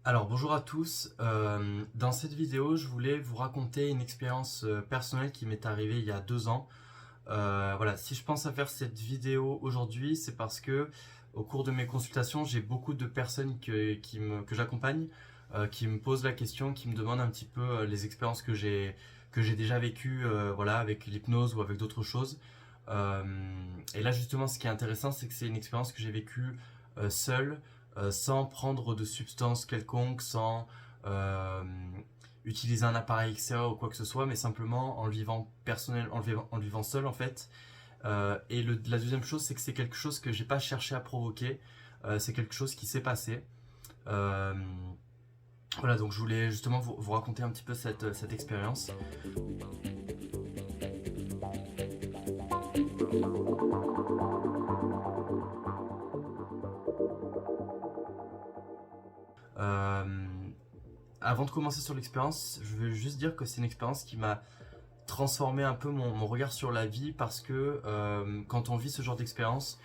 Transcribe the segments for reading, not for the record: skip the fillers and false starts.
Alors bonjour à tous, dans cette vidéo je voulais vous raconter une expérience personnelle qui m'est arrivée il y a 2 ans. Voilà, si je pense à faire cette vidéo aujourd'hui, c'est parce que au cours de mes consultations, j'ai beaucoup de personnes que j'accompagne, qui me posent la question, qui me demandent un petit peu les expériences que j'ai déjà vécues, voilà, avec l'hypnose ou avec d'autres choses. Euh, et là justement, ce qui est intéressant, c'est que c'est une expérience que j'ai vécue seule, sans prendre de substance quelconque, sans euh, utiliser un appareil extérieur ou quoi que ce soit, mais simplement en le vivant personnel, en le vivant seul en fait. La deuxième chose, c'est que c'est quelque chose que j'ai pas cherché à provoquer, c'est quelque chose qui s'est passé. Euh, voilà, donc je voulais justement vous raconter un petit peu cette expérience. Euh, Avant de commencer sur l'expérience, je veux juste dire que c'est une expérience qui m'a transformer un peu mon regard sur la vie parce que quand on vit ce genre d'expérience,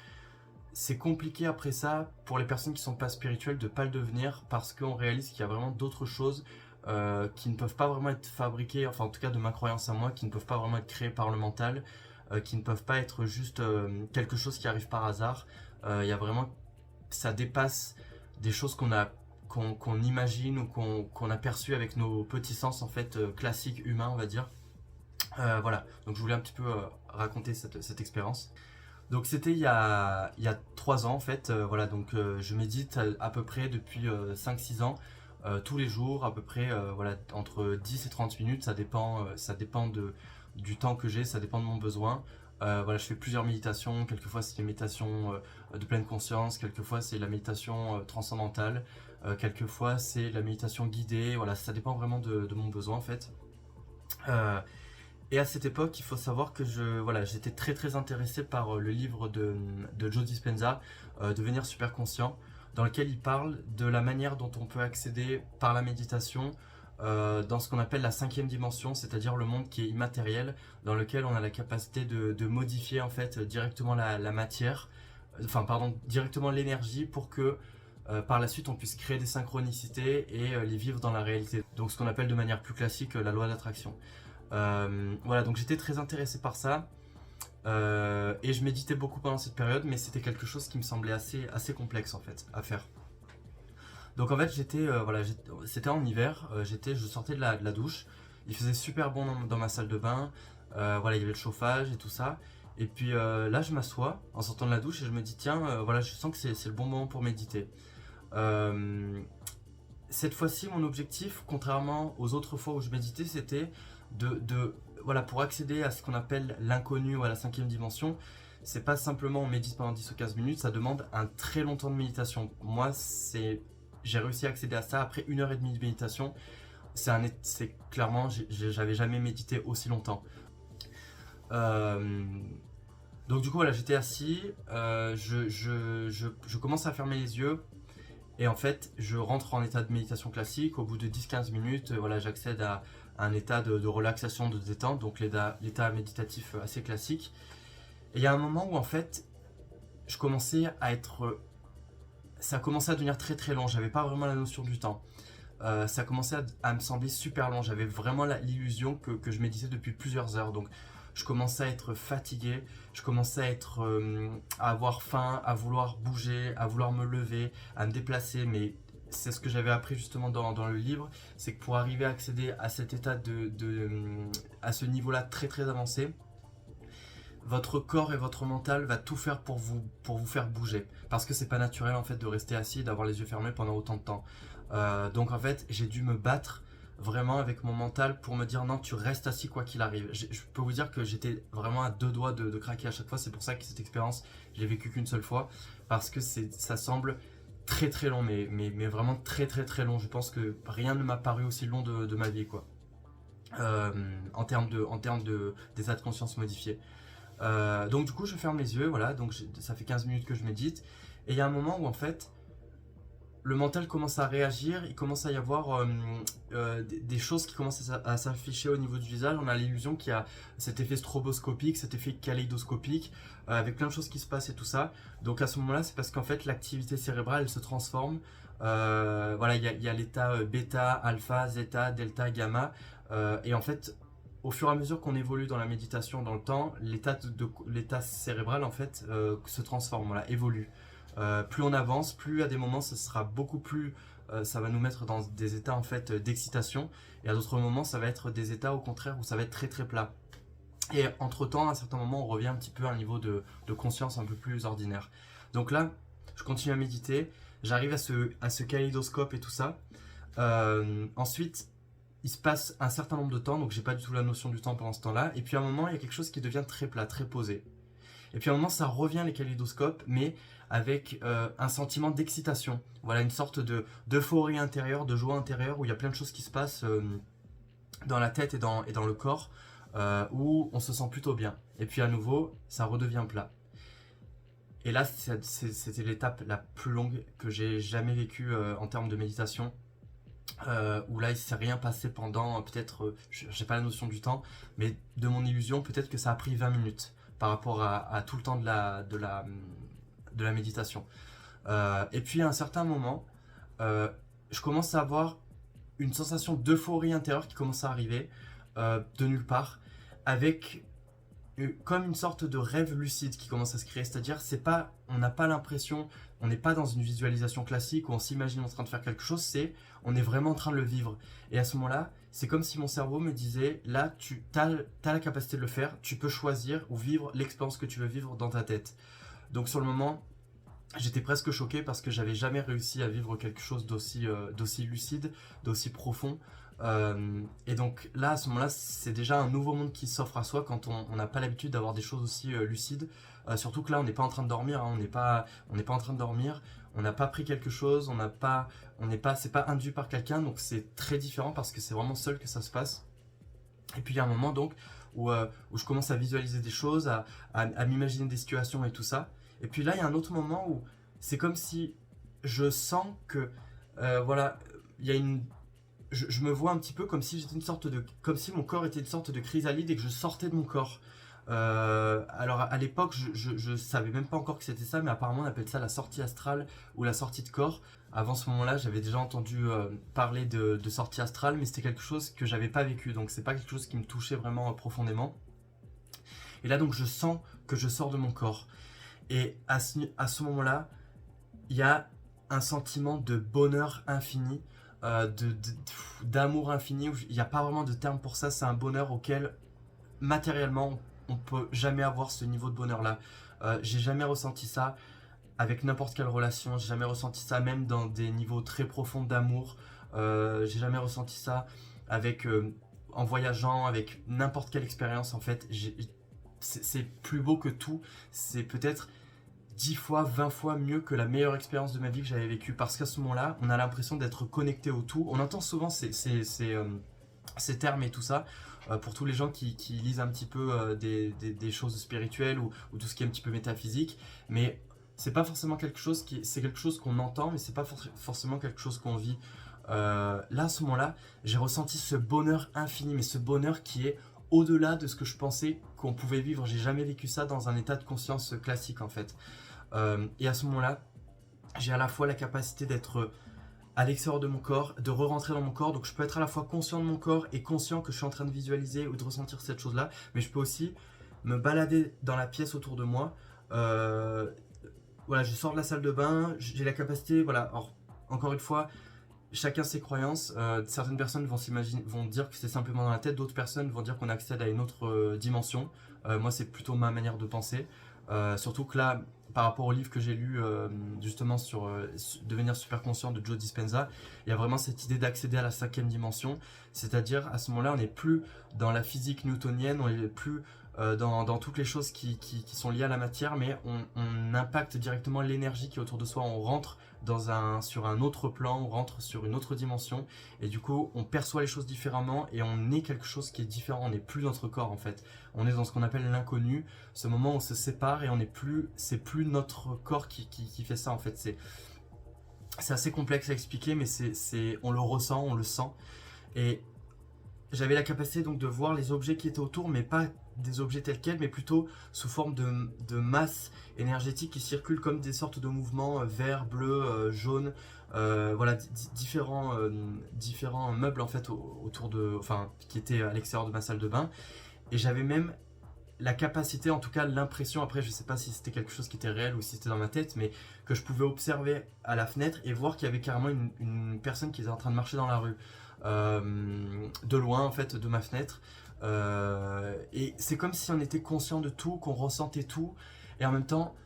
c'est compliqué après ça pour les personnes qui sont pas spirituelles de pas le devenir parce qu'on réalise qu'il y a vraiment d'autres choses qui ne peuvent pas vraiment être fabriquées, enfin en tout cas de ma croyance à moi, qui ne peuvent pas vraiment être créées par le mental, qui ne peuvent pas être juste quelque chose qui arrive par hasard. Il y a vraiment, ça dépasse des choses qu'on imagine ou qu'on a perçues avec nos petits sens en fait classiques humains on va dire. Voilà, donc je voulais un petit peu raconter cette expérience. Donc c'était il y a 3 ans en fait, voilà, donc je médite à peu près depuis 5-6 ans, tous les jours, à peu près voilà, entre 10 et 30 minutes, ça dépend du temps que j'ai, ça dépend de mon besoin. Voilà, je fais plusieurs méditations, quelquefois c'est des méditations de pleine conscience, quelquefois c'est la méditation transcendantale, quelquefois c'est la méditation guidée, voilà, ça dépend vraiment de mon besoin en fait. Euh, et à cette époque, il faut savoir que voilà, j'étais très intéressé par le livre de Joe Dispenza, Devenir super conscient, dans lequel il parle de la manière dont on peut accéder par la méditation dans ce qu'on appelle la 5e dimension, c'est-à-dire le monde qui est immatériel, dans lequel on a la capacité de modifier en fait directement la matière, enfin pardon, directement l'énergie pour que par la suite on puisse créer des synchronicités et les vivre dans la réalité. Donc ce qu'on appelle de manière plus classique la loi d'attraction. Voilà, donc j'étais très intéressé par ça et je méditais beaucoup pendant cette période, mais c'était quelque chose qui me semblait assez complexe en fait à faire. Donc en fait voilà, c'était en hiver, je sortais de la douche, il faisait super bon dans ma salle de bain, voilà, il y avait le chauffage et tout ça. Et puis là je m'assois en sortant de la douche et je me dis tiens, voilà, je sens que c'est le bon moment pour méditer. Euh, cette fois-ci, mon objectif, contrairement aux autres fois où je méditais, c'était voilà, pour accéder à ce qu'on appelle l'inconnu ou à la 5e dimension, c'est pas simplement on médite pendant 10 ou 15 minutes, ça demande un très long temps de méditation. Moi, j'ai réussi à accéder à ça après 1 heure et demie de méditation. C'est clairement, j'avais jamais médité aussi longtemps. Euh, donc du coup, voilà, j'étais assis, je commence à fermer les yeux. Et en fait, je rentre en état de méditation classique. Au bout de 10-15 minutes, voilà, j'accède à un état de relaxation, de détente, donc l'état méditatif assez classique. Et il y a un moment où en fait, je commençais à être... Ça a commencé à devenir très long, j'avais pas vraiment la notion du temps. Ça a commencé à me sembler super long, j'avais vraiment l'illusion que je méditais depuis plusieurs heures. Donc je commençais à être fatigué, je commençais à avoir faim, à vouloir bouger, à vouloir me lever, à me déplacer, mais c'est ce que j'avais appris justement dans le livre, c'est que pour arriver à accéder à cet état à ce niveau-là très avancé, votre corps et votre mental va tout faire pour vous faire bouger, parce que c'est pas naturel en fait de rester assis et d'avoir les yeux fermés pendant autant de temps. Donc en fait, j'ai dû me battre vraiment avec mon mental pour me dire non, tu restes assis quoi qu'il arrive. Je peux vous dire que j'étais vraiment à 2 doigts de craquer à chaque fois. C'est pour ça que cette expérience, je l'ai vécue qu'une seule fois, parce que ça semble très long, mais vraiment très long. Je pense que rien ne m'a paru aussi long de ma vie, quoi. En termes d'état de conscience modifié. Donc du coup, je ferme les yeux, voilà. Donc ça fait 15 minutes que je médite, et il y a un moment où en fait le mental commence à réagir, il commence à y avoir des choses qui commencent à s'afficher au niveau du visage. On a l'illusion qu'il y a cet effet stroboscopique, cet effet kaléidoscopique, avec plein de choses qui se passent et tout ça. Donc à ce moment-là, c'est parce qu'en fait l'activité cérébrale elle se transforme Voilà, il y a l'état bêta, alpha, zeta, delta, gamma. Et en fait, au fur et à mesure qu'on évolue dans la méditation dans le temps, l'état cérébral en fait se transforme, voilà, évolue. Plus on avance, plus à des moments ce sera beaucoup plus, ça va nous mettre dans des états en fait d'excitation, et à d'autres moments ça va être des états au contraire où ça va être très très plat. Et entre temps, à un certain moment, on revient un petit peu à un niveau de conscience un peu plus ordinaire. Donc là, je continue à méditer, j'arrive à ce kaléidoscope et tout ça. Ensuite, il se passe un certain nombre de temps, donc j'ai pas du tout la notion du temps pendant ce temps-là. Et puis à un moment, il y a quelque chose qui devient très plat, très posé. Et puis à un moment, ça revient les kaléidoscopes, mais avec un sentiment d'excitation. Voilà, une sorte d'euphorie intérieure, de joie intérieure, où il y a plein de choses qui se passent dans la tête et dans le corps, où on se sent plutôt bien. Et puis à nouveau, ça redevient plat. Et là, c'était l'étape la plus longue que j'ai jamais vécue en termes de méditation. Où là il ne s'est rien passé pendant peut-être, j'ai pas la notion du temps, mais de mon illusion, peut-être que ça a pris 20 minutes par rapport à tout le temps de la méditation. Et puis à un certain moment, je commence à avoir une sensation d'euphorie intérieure qui commence à arriver de nulle part, avec comme une sorte de rêve lucide qui commence à se créer, c'est-à-dire on n'a pas l'impression, on n'est pas dans une visualisation classique où on s'imagine en train de faire quelque chose, on est vraiment en train de le vivre. Et à ce moment-là, c'est comme si mon cerveau me disait, là tu as la capacité de le faire, tu peux choisir ou vivre l'expérience que tu veux vivre dans ta tête. Donc sur le moment, j'étais presque choqué parce que j'avais jamais réussi à vivre quelque chose d'aussi lucide, d'aussi profond. Et donc là, à ce moment-là, c'est déjà un nouveau monde qui s'offre à soi quand on n'a pas l'habitude d'avoir des choses aussi lucides. Surtout que là, on n'est pas en train de dormir, hein, on n'est pas en train de dormir, on n'a pas pris quelque chose, c'est pas induit par quelqu'un, donc c'est très différent parce que c'est vraiment seul que ça se passe. Et puis il y a un moment donc où je commence à visualiser des choses, à m'imaginer des situations et tout ça. Et puis là, il y a un autre moment où c'est comme si je sens que, voilà, il y a je me vois un petit peu comme si comme si mon corps était une sorte de chrysalide et que je sortais de mon corps. Alors à l'époque, je savais même pas encore que c'était ça, mais apparemment on appelle ça la sortie astrale ou la sortie de corps. Avant ce moment-là, j'avais déjà entendu parler de sortie astrale, mais c'était quelque chose que j'avais pas vécu, donc c'est pas quelque chose qui me touchait vraiment profondément. Et là donc je sens que je sors de mon corps. Et à ce moment-là, il y a un sentiment de bonheur infini, d'amour infini. Il n'y a pas vraiment de terme pour ça. C'est un bonheur auquel, matériellement, on ne peut jamais avoir ce niveau de bonheur-là. J'ai jamais ressenti ça avec n'importe quelle relation. J'ai jamais ressenti ça même dans des niveaux très profonds d'amour. J'ai jamais ressenti ça en voyageant, avec n'importe quelle expérience. En fait, c'est plus beau que tout. C'est peut-être 10 fois, 20 fois mieux que la meilleure expérience de ma vie que j'avais vécue. Parce qu'à ce moment-là, on a l'impression d'être connecté au tout. On entend souvent ces termes et tout ça. Pour tous les gens qui lisent un petit peu des choses spirituelles ou tout ce qui est un petit peu métaphysique. Mais c'est pas forcément quelque chose c'est quelque chose qu'on entend, mais c'est pas forcément quelque chose qu'on vit. Là, à ce moment-là, j'ai ressenti ce bonheur infini, mais ce bonheur qui est au-delà de ce que je pensais qu'on pouvait vivre. J'ai jamais vécu ça dans un état de conscience classique en fait. Et à ce moment-là, j'ai à la fois la capacité d'être à l'extérieur de mon corps, de re-rentrer dans mon corps. Donc je peux être à la fois conscient de mon corps et conscient que je suis en train de visualiser ou de ressentir cette chose-là. Mais je peux aussi me balader dans la pièce autour de moi. Voilà, je sors de la salle de bain, j'ai la capacité, voilà. Alors, encore une fois, chacun ses croyances. Certaines personnes vont dire que c'est simplement dans la tête, d'autres personnes vont dire qu'on accède à une autre dimension. Moi, c'est plutôt ma manière de penser. Surtout que là, par rapport au livre que j'ai lu justement sur devenir super conscient de Joe Dispenza, il y a vraiment cette idée d'accéder à la 5e dimension. C'est-à-dire, à ce moment-là, on n'est plus dans la physique newtonienne, on n'est plus dans toutes les choses qui sont liées à la matière, mais on impacte directement l'énergie qui est autour de soi. On rentre sur un autre plan, on rentre sur une autre dimension, et du coup on perçoit les choses différemment et on est quelque chose qui est différent. On n'est plus notre corps en fait, on est dans ce qu'on appelle l'inconnu, ce moment où on se sépare et c'est plus notre corps qui fait ça en fait. C'est assez complexe à expliquer, mais on le ressent, on le sent. Et j'avais la capacité donc de voir les objets qui étaient autour, mais pas des objets tels quels, mais plutôt sous forme de masse énergétique qui circulent comme des sortes de mouvements vert, bleu, jaune, voilà, différents meubles en fait autour de, enfin, qui étaient à l'extérieur de ma salle de bain. Et j'avais même la capacité, en tout cas l'impression, après je sais pas si c'était quelque chose qui était réel ou si c'était dans ma tête, mais que je pouvais observer à la fenêtre et voir qu'il y avait carrément une personne qui était en train de marcher dans la rue, de loin en fait de ma fenêtre. Et c'est comme si on était conscient de tout, qu'on ressentait tout, et en même temps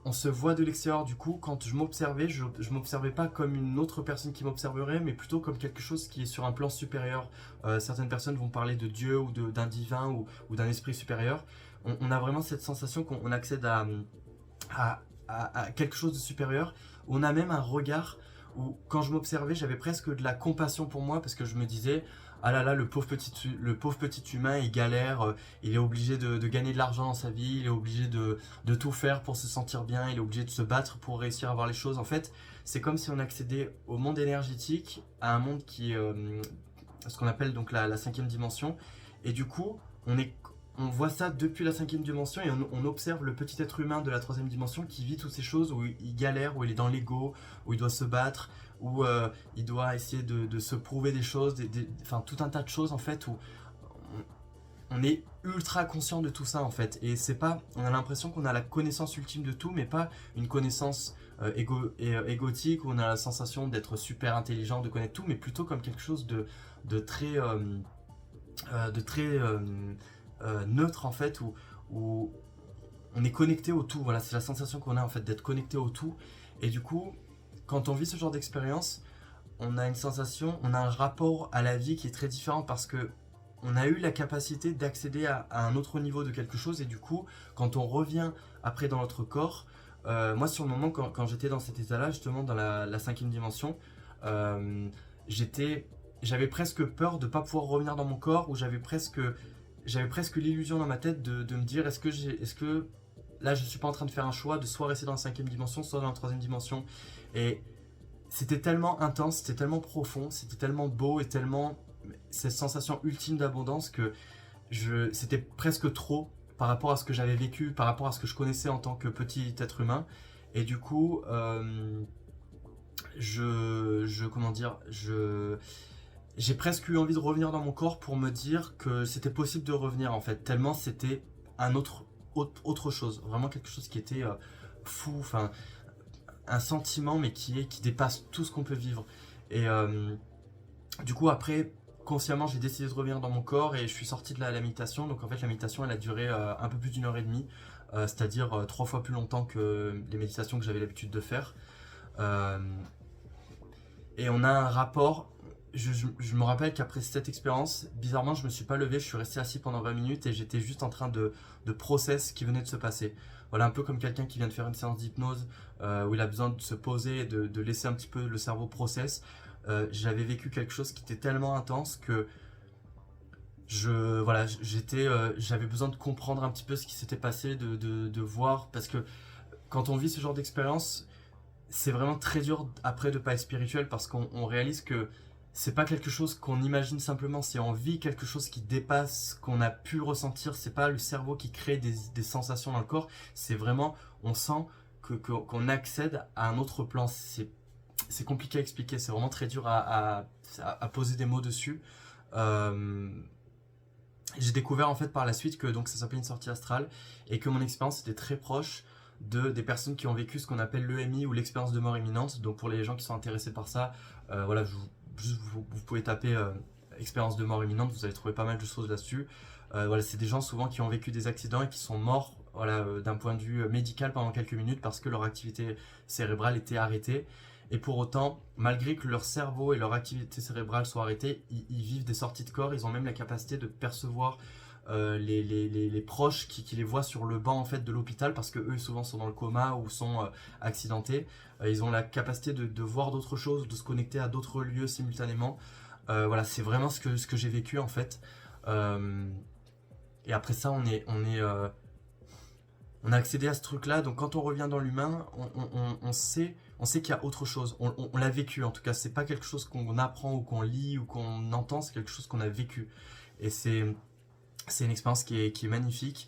on se voit de l'extérieur. Du coup, quand je m'observais, je m'observais pas comme une autre personne qui m'observerait, mais plutôt comme quelque chose qui est sur un plan supérieur. Certaines personnes vont parler de Dieu ou d'un divin ou d'un esprit supérieur. On a vraiment cette sensation qu'on accède à, à quelque chose de supérieur. On a même un regard où, quand je m'observais, j'avais presque de la compassion pour moi parce que je me disais, ah là là, le pauvre petit humain, il galère, il est obligé de gagner de l'argent dans sa vie, il est obligé de tout faire pour se sentir bien, il est obligé de se battre pour réussir à voir les choses. En fait, c'est comme si on accédait au monde énergétique, à un monde qui est ce qu'on appelle donc la cinquième dimension. Et du coup, on voit ça depuis la cinquième dimension et on observe le petit être humain de la troisième dimension qui vit toutes ces choses où il galère, où il est dans l'ego, où il doit se battre, où il doit essayer de se prouver des choses, enfin tout un tas de choses en fait où on est ultra conscient de tout ça en fait. Et c'est pas, on a l'impression qu'on a la connaissance ultime de tout, mais pas une connaissance égotique où on a la sensation d'être super intelligent, de connaître tout, mais plutôt comme quelque chose de très neutre en fait, où on est connecté au tout. Voilà, c'est la sensation qu'on a en fait d'être connecté au tout. Et du coup, quand on vit ce genre d'expérience, on a une sensation, on a un rapport à la vie qui est très différent parce que on a eu la capacité d'accéder à un autre niveau de quelque chose. Et du coup, quand on revient après dans notre corps, moi sur le moment quand j'étais dans cet état là, justement dans la cinquième dimension, j'avais presque peur de ne pas pouvoir revenir dans mon corps, ou j'avais presque l'illusion dans ma tête de me dire, est-ce que là je suis pas en train de faire un choix de soit rester dans la cinquième dimension, soit dans la troisième dimension. Et c'était tellement intense, c'était tellement profond, c'était tellement beau et tellement cette sensation ultime d'abondance que c'était presque trop par rapport à ce que j'avais vécu, par rapport à ce que je connaissais en tant que petit être humain. Et du coup, comment dire, j'ai presque eu envie de revenir dans mon corps pour me dire que c'était possible de revenir en fait, tellement c'était autre chose, vraiment quelque chose qui était fou, enfin un sentiment mais qui dépasse tout ce qu'on peut vivre. Et du coup après, consciemment j'ai décidé de revenir dans mon corps et je suis sorti de la méditation. Donc en fait la méditation elle a duré un peu plus d'une heure et demie, c'est-à-dire 3 fois plus longtemps que les méditations que j'avais l'habitude de faire. Et on a un rapport. Je me rappelle qu'après cette expérience, bizarrement, je me suis pas levé, je suis resté assis pendant 20 minutes et j'étais juste en train de process ce qui venait de se passer. Voilà, un peu comme quelqu'un qui vient de faire une séance d'hypnose où il a besoin de se poser et de laisser un petit peu le cerveau process. J'avais vécu quelque chose qui était tellement intense que j'avais besoin de comprendre un petit peu ce qui s'était passé, de voir, parce que quand on vit ce genre d'expérience, c'est vraiment très dur après de pas être spirituel parce qu'on réalise que c'est pas quelque chose qu'on imagine simplement, c'est on vit quelque chose qui dépasse ce qu'on a pu ressentir. C'est pas le cerveau qui crée des sensations dans le corps, c'est vraiment, on sent qu'on accède à un autre plan. C'est compliqué à expliquer, c'est vraiment très dur à poser des mots dessus. J'ai découvert en fait par la suite que donc ça s'appelait une sortie astrale et que mon expérience était très proche des personnes qui ont vécu ce qu'on appelle l'EMI ou l'expérience de mort imminente. Donc pour les gens qui sont intéressés par ça, voilà, vous pouvez taper expérience de mort imminente, vous allez trouver pas mal de choses là-dessus. Voilà, c'est des gens souvent qui ont vécu des accidents et qui sont morts, voilà, d'un point de vue médical pendant quelques minutes parce que leur activité cérébrale était arrêtée. Et pour autant, malgré que leur cerveau et leur activité cérébrale soient arrêtées, ils vivent des sorties de corps. Ils ont même la capacité de percevoir les proches qui les voient sur le banc en fait de l'hôpital parce que eux souvent sont dans le coma ou sont accidentés. Ils ont la capacité de voir d'autres choses, de se connecter à d'autres lieux simultanément. Voilà, c'est vraiment ce que j'ai vécu en fait. Et après ça, on a accédé à ce truc-là. Donc quand on revient dans l'humain, on sait qu'il y a autre chose. On l'a vécu en tout cas. C'est pas quelque chose qu'on apprend ou qu'on lit ou qu'on entend. C'est quelque chose qu'on a vécu. Et c'est C'est une expérience qui est magnifique.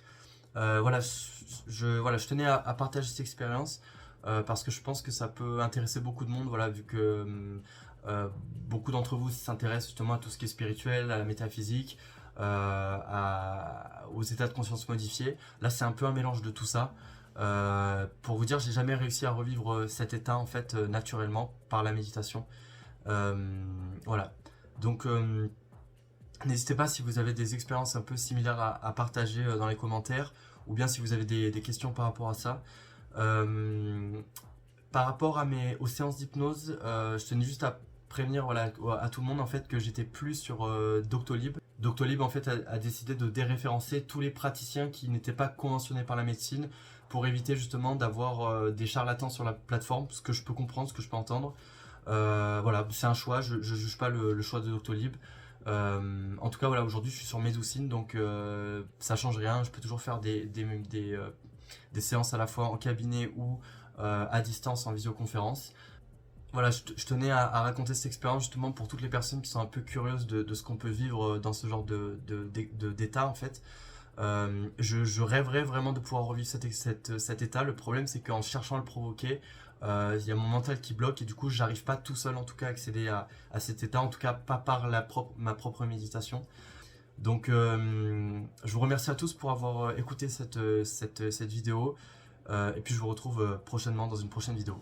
Voilà, je tenais à partager cette expérience parce que je pense que ça peut intéresser beaucoup de monde, voilà, vu que beaucoup d'entre vous s'intéressent justement à tout ce qui est spirituel, à la métaphysique, aux états de conscience modifiés. Là, c'est un peu un mélange de tout ça. Pour vous dire, j'ai jamais réussi à revivre cet état en fait naturellement par la méditation. Voilà. Donc, n'hésitez pas si vous avez des expériences un peu similaires à partager dans les commentaires, ou bien si vous avez des questions par rapport à ça. Euh, Par rapport aux séances d'hypnose, je tenais juste à prévenir voilà, à tout le monde en fait que j'étais plus sur Doctolib. Doctolib en fait a décidé de déréférencer tous les praticiens qui n'étaient pas conventionnés par la médecine pour éviter justement d'avoir des charlatans sur la plateforme, ce que je peux comprendre, ce que je peux entendre. Voilà, c'est un choix, je ne juge pas le choix de Doctolib. En tout cas, voilà, aujourd'hui je suis sur Medoucine, donc ça change rien. Je peux toujours faire des séances à la fois en cabinet ou à distance en visioconférence. Voilà, je tenais à raconter cette expérience justement pour toutes les personnes qui sont un peu curieuses de ce qu'on peut vivre dans ce genre d'état en fait. Je rêverais vraiment de pouvoir revivre cet état. Le problème, c'est qu'en cherchant à le provoquer, il y a mon mental qui bloque et du coup, j'arrive pas tout seul en tout cas à accéder à cet état, en tout cas pas par ma propre méditation. Donc, je vous remercie à tous pour avoir écouté cette vidéo et puis je vous retrouve prochainement dans une prochaine vidéo.